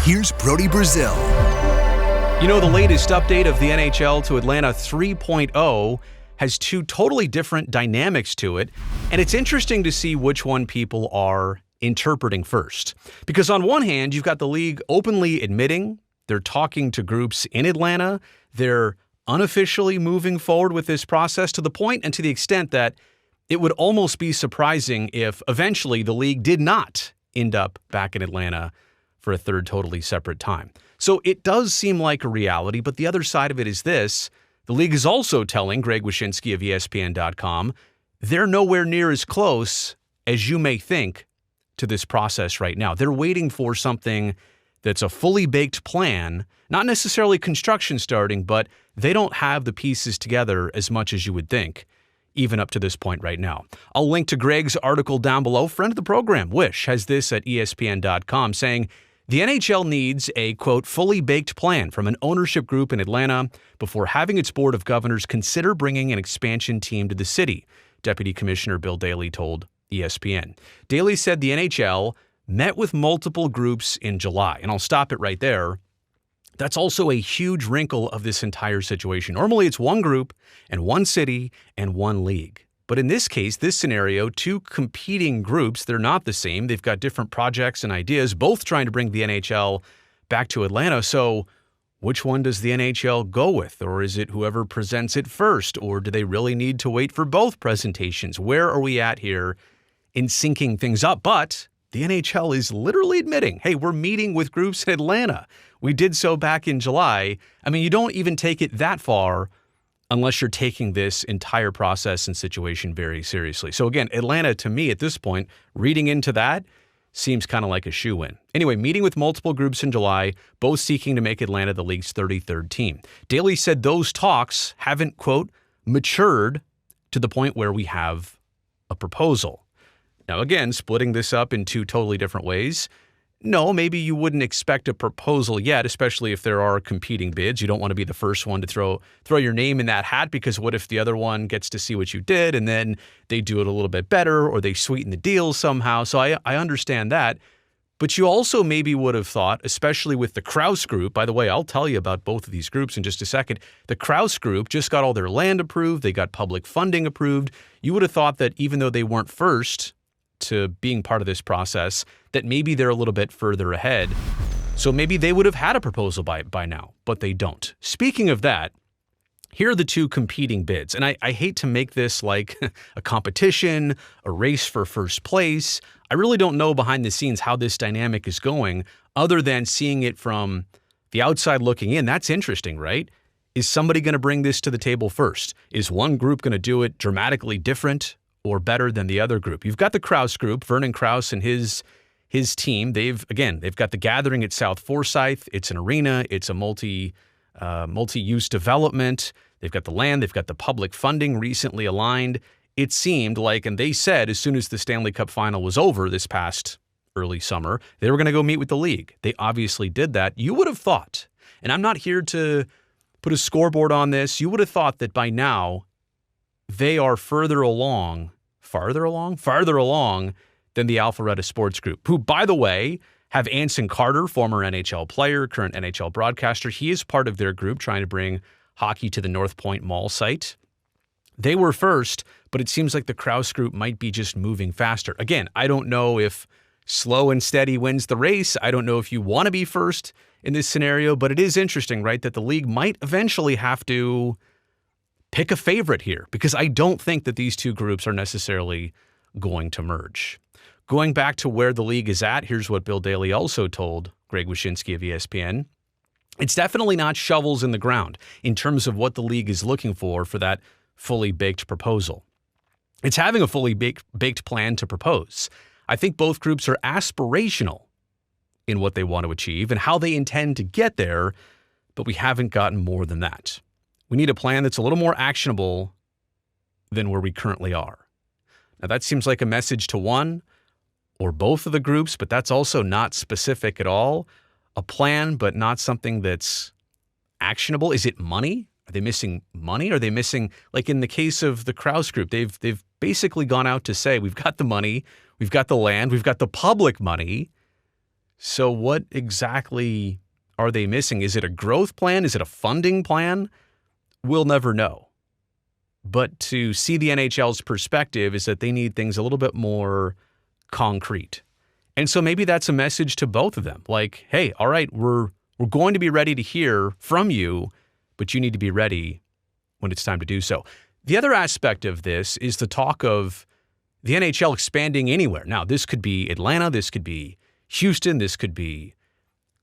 Here's Brody Brazil. You know, the latest update of the NHL to Atlanta 3.0 has two totally different dynamics to it, and it's interesting to see which one people are interpreting first. Because on one hand, you've got the league openly admitting they're talking to groups in Atlanta, they're unofficially moving forward with this process to the point and to the extent that it would almost be surprising if eventually the league did not end up back in Atlanta for a third totally separate time. So it does seem like a reality, but the other side of it is this. The league is also telling Greg Wyshynski of ESPN.com they're nowhere near as close as you may think to this process right now. They're waiting for something that's a fully baked plan, not necessarily construction starting, but they don't have the pieces together as much as you would think, even up to this point right now. I'll link to Greg's article down below. Friend of the program, Wish, has this at ESPN.com saying, the NHL needs a, quote, fully baked plan from an ownership group in Atlanta before having its board of governors consider bringing an expansion team to the city, Deputy Commissioner Bill Daly told ESPN. Daly said the NHL met with multiple groups in July, and I'll stop it right there. That's also a huge wrinkle of this entire situation. Normally, it's one group and one city and one league. But in this case, this scenario, two competing groups, they're not the same. They've got different projects and ideas, both trying to bring the NHL back to Atlanta. So which one does the NHL go with? Or is it whoever presents it first? Or do they really need to wait for both presentations? Where are we at here in syncing things up? But the NHL is literally admitting, hey, we're meeting with groups in Atlanta. We did so back in July. I mean, you don't even take it that far unless you're taking this entire process and situation very seriously. So again, Atlanta, to me at this point, reading into that, seems kind of like a shoo-in. Anyway, meeting with multiple groups in July, both seeking to make Atlanta the league's 33rd team. Daly said those talks haven't, quote, matured to the point where we have a proposal. Now again, splitting this up in two totally different ways. No, maybe you wouldn't expect a proposal yet, especially if there are competing bids. You don't want to be the first one to throw your name in that hat, because what if the other one gets to see what you did and then they do it a little bit better or they sweeten the deal somehow? So I understand that. But you also maybe would have thought, especially with the Krause Group, by the way, I'll tell you about both of these groups in just a second. The Krause Group just got all their land approved. They got public funding approved. You would have thought that even though they weren't first to being part of this process, that maybe they're a little bit further ahead. So maybe they would have had a proposal by now, but they don't. Speaking of that, here are the two competing bids. And I hate to make this like a competition, a race for first place. I really don't know behind the scenes how this dynamic is going, other than seeing it from the outside looking in. That's interesting, right? Is somebody going to bring this to the table first? Is one group going to do it dramatically different or better than the other group? You've got the Krause Group, Vernon Krause and his team. They've got the gathering at South Forsyth. It's an arena. It's a multi-use development. They've got the land. They've got the public funding recently aligned. It seemed like, and they said as soon as the Stanley Cup final was over this past early summer, they were going to go meet with the league. They obviously did that. You would have thought, and I'm not here to put a scoreboard on this, you would have thought that by now they are farther along than the Alpharetta Sports Group, who, by the way, have Anson Carter, former NHL player, current NHL broadcaster. He is part of their group trying to bring hockey to the North Point Mall site. They were first, but it seems like the Krause Group might be just moving faster. Again, I don't know if slow and steady wins the race. I don't know if you want to be first in this scenario, but it is interesting, right, that the league might eventually have to pick a favorite here, because I don't think that these two groups are necessarily going to merge. Going back to where the league is at, here's what Bill Daly also told Greg Wyshynski of ESPN. It's definitely not shovels in the ground in terms of what the league is looking for that fully baked proposal. It's having a fully baked plan to propose. I think both groups are aspirational in what they want to achieve and how they intend to get there, but we haven't gotten more than that. We need a plan that's a little more actionable than where we currently are. Now, that seems like a message to one or both of the groups, but that's also not specific at all. A plan, but not something that's actionable. Is it money? Are they missing money? Are they missing, like in the case of the Krause Group, they've basically gone out to say, we've got the money, we've got the land, we've got the public money. So what exactly are they missing? Is it a growth plan? Is it a funding plan? We'll never know. But to see the NHL's perspective is that they need things a little bit more concrete. And so maybe that's a message to both of them. Like, hey, all right, we're going to be ready to hear from you, but you need to be ready when it's time to do so. The other aspect of this is the talk of the NHL expanding anywhere. Now, this could be Atlanta, this could be Houston, this could be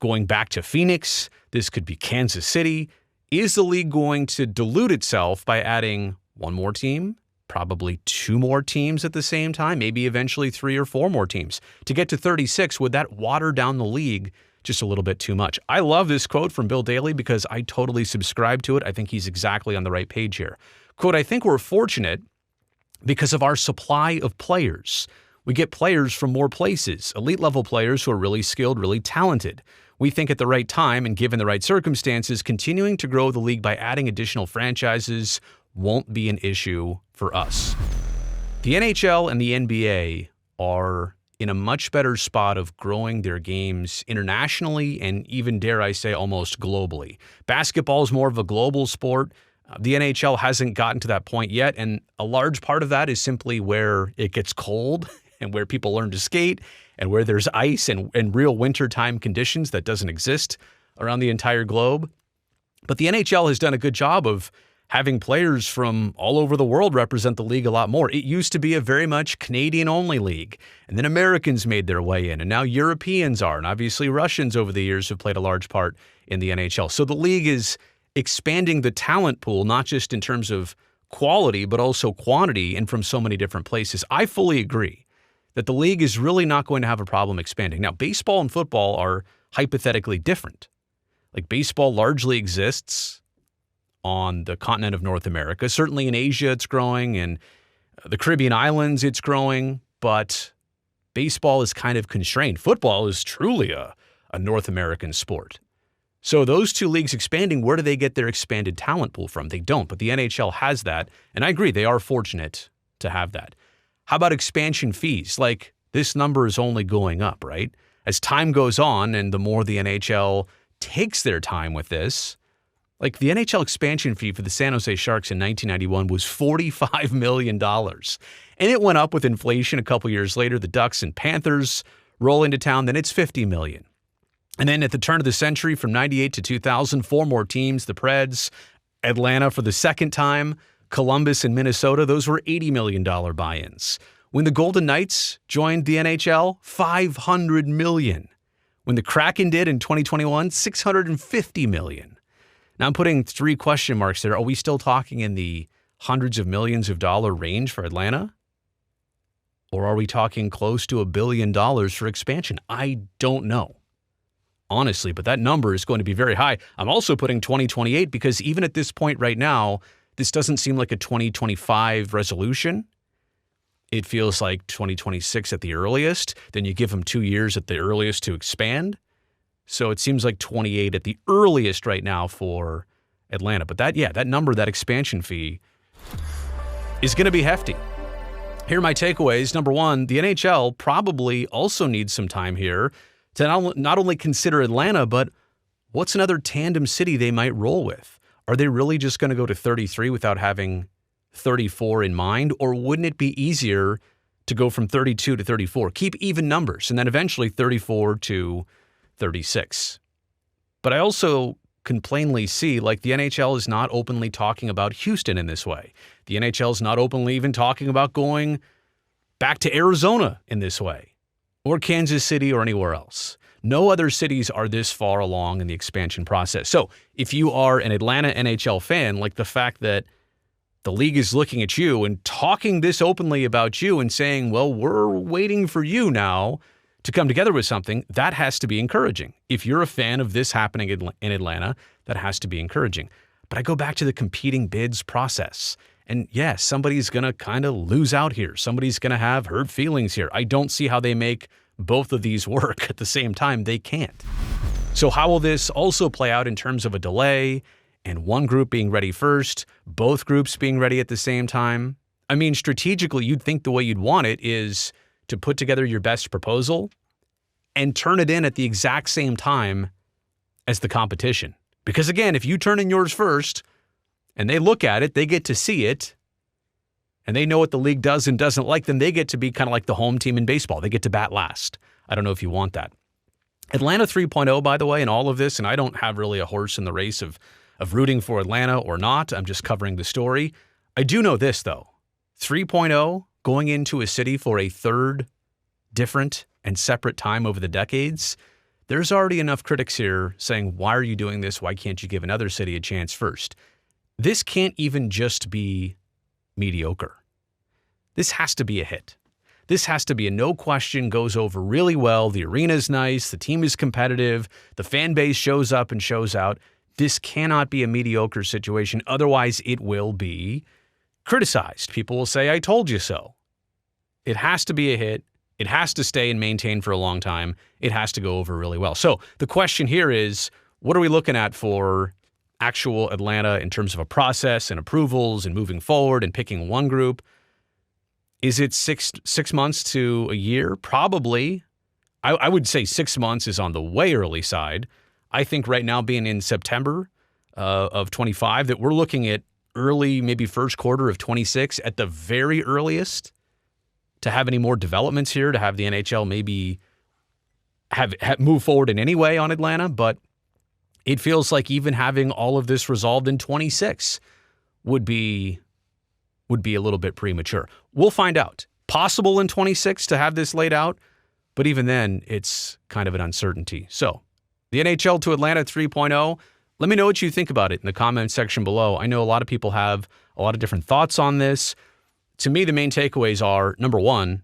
going back to Phoenix, this could be Kansas City. Is the league going to dilute itself by adding one more team, probably two more teams at the same time, maybe eventually 3 or 4 more teams? To get to 36, would that water down the league just a little bit too much? I love this quote from Bill Daly because I totally subscribe to it. I think he's exactly on the right page here. Quote, I think we're fortunate because of our supply of players. We get players from more places, elite level players who are really skilled, really talented. We think at the right time and given the right circumstances, continuing to grow the league by adding additional franchises won't be an issue for us. The NHL and the NBA are in a much better spot of growing their games internationally and even, dare I say, almost globally. Basketball is more of a global sport. The NHL hasn't gotten to that point yet, and a large part of that is simply where it gets cold and where people learn to skate and where there's ice and real wintertime conditions that doesn't exist around the entire globe. But the NHL has done a good job of having players from all over the world represent the league a lot more. It used to be a very much Canadian-only league, and then Americans made their way in, and now Europeans are, and obviously Russians over the years have played a large part in the NHL. So the league is expanding the talent pool, not just in terms of quality, but also quantity, and from so many different places. I fully agree that the league is really not going to have a problem expanding. Now, baseball and football are hypothetically different. Like, baseball largely exists on the continent of North America. Certainly in Asia, it's growing, and the Caribbean islands, it's growing, but baseball is kind of constrained. Football is truly a North American sport. So those two leagues expanding, where do they get their expanded talent pool from? They don't, but the NHL has that, and I agree, they are fortunate to have that. How about expansion fees? Like, this number is only going up, right? As time goes on, and the more the NHL takes their time with this, like, the NHL expansion fee for the San Jose Sharks in 1991 was $45 million. And it went up with inflation a couple years later. The Ducks and Panthers roll into town, then it's $50 million. And then at the turn of the century, from 98 to 2000, 4 more teams, the Preds, Atlanta for the second time, Columbus and Minnesota, those were $80 million buy-ins. When the Golden Knights joined the NHL, $500 million. When the Kraken did in 2021, $650 million. Now I'm putting 3 question marks there. Are we still talking in the hundreds of millions of dollar range for Atlanta? Or are we talking close to $1 billion for expansion? I don't know, honestly, but that number is going to be very high. I'm also putting 2028 because even at this point right now, this doesn't seem like a 2025 resolution. It feels like 2026 at the earliest. Then you give them 2 years at the earliest to expand. So it seems like 28 at the earliest right now for Atlanta. But that number, that expansion fee, is going to be hefty. Here are my takeaways. Number 1, the NHL probably also needs some time here to not only consider Atlanta, but what's another tandem city they might roll with? Are they really just going to go to 33 without having 34 in mind? Or wouldn't it be easier to go from 32 to 34? Keep even numbers, and then eventually 34 to 36. But I also can plainly see, like, the NHL is not openly talking about Houston in this way. The NHL is not openly even talking about going back to Arizona in this way, or Kansas City or anywhere else. No other cities are this far along in the expansion process. So if you are an Atlanta NHL fan, like, the fact that the league is looking at you and talking this openly about you and saying, well, we're waiting for you now to come together with something, that has to be encouraging. If you're a fan of this happening in Atlanta, that has to be encouraging. But I go back to the competing bids process. And yes, somebody's going to kind of lose out here. Somebody's going to have hurt feelings here. I don't see how they make both of these work at the same time. They can't. So how will this also play out in terms of a delay and one group being ready first, both groups being ready at the same time? I mean, strategically, you'd think the way you'd want it is to put together your best proposal and turn it in at the exact same time as the competition. Because again, if you turn in yours first and they look at it, they get to see it, and they know what the league does and doesn't like, then they get to be kind of like the home team in baseball. They get to bat last. I don't know if you want that. Atlanta 3.0, by the way, in all of this, and I don't have really a horse in the race of rooting for Atlanta or not. I'm just covering the story. I do know this, though. 3.0, going into a city for a third different and separate time over the decades, there's already enough critics here saying, why are you doing this? Why can't you give another city a chance first? This can't even just be mediocre. This has to be a hit. This has to be a no question, goes over really well. The arena's nice. The team is competitive. The fan base shows up and shows out. This cannot be a mediocre situation. Otherwise, it will be criticized. People will say, I told you so. It has to be a hit. It has to stay and maintain for a long time. It has to go over really well. So the question here is, what are we looking at for actual Atlanta in terms of a process and approvals and moving forward and picking one group? Is it six months to a year? Probably. I would say 6 months is on the way early side. I think right now, being in September of 25, that we're looking at early, maybe first quarter of 26 at the very earliest to have any more developments here, to have the NHL maybe have move forward in any way on Atlanta. But it feels like even having all of this resolved in 26 would be a little bit premature. We'll find out. Possible in 26 to have this laid out, but even then, it's kind of an uncertainty. So, the NHL to Atlanta 3.0, let me know what you think about it in the comments section below. I know a lot of people have a lot of different thoughts on this. To me, the main takeaways are, number one,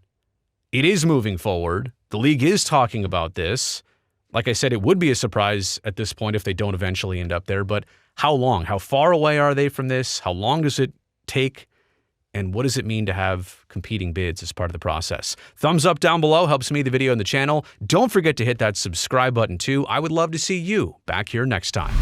it is moving forward. The league is talking about this. Like I said, it would be a surprise at this point if they don't eventually end up there, but how long? How far away are they from this? How long does it take? And what does it mean to have competing bids as part of the process? Thumbs up down below helps me, the video, and the channel. Don't forget to hit that subscribe button too. I would love to see you back here next time.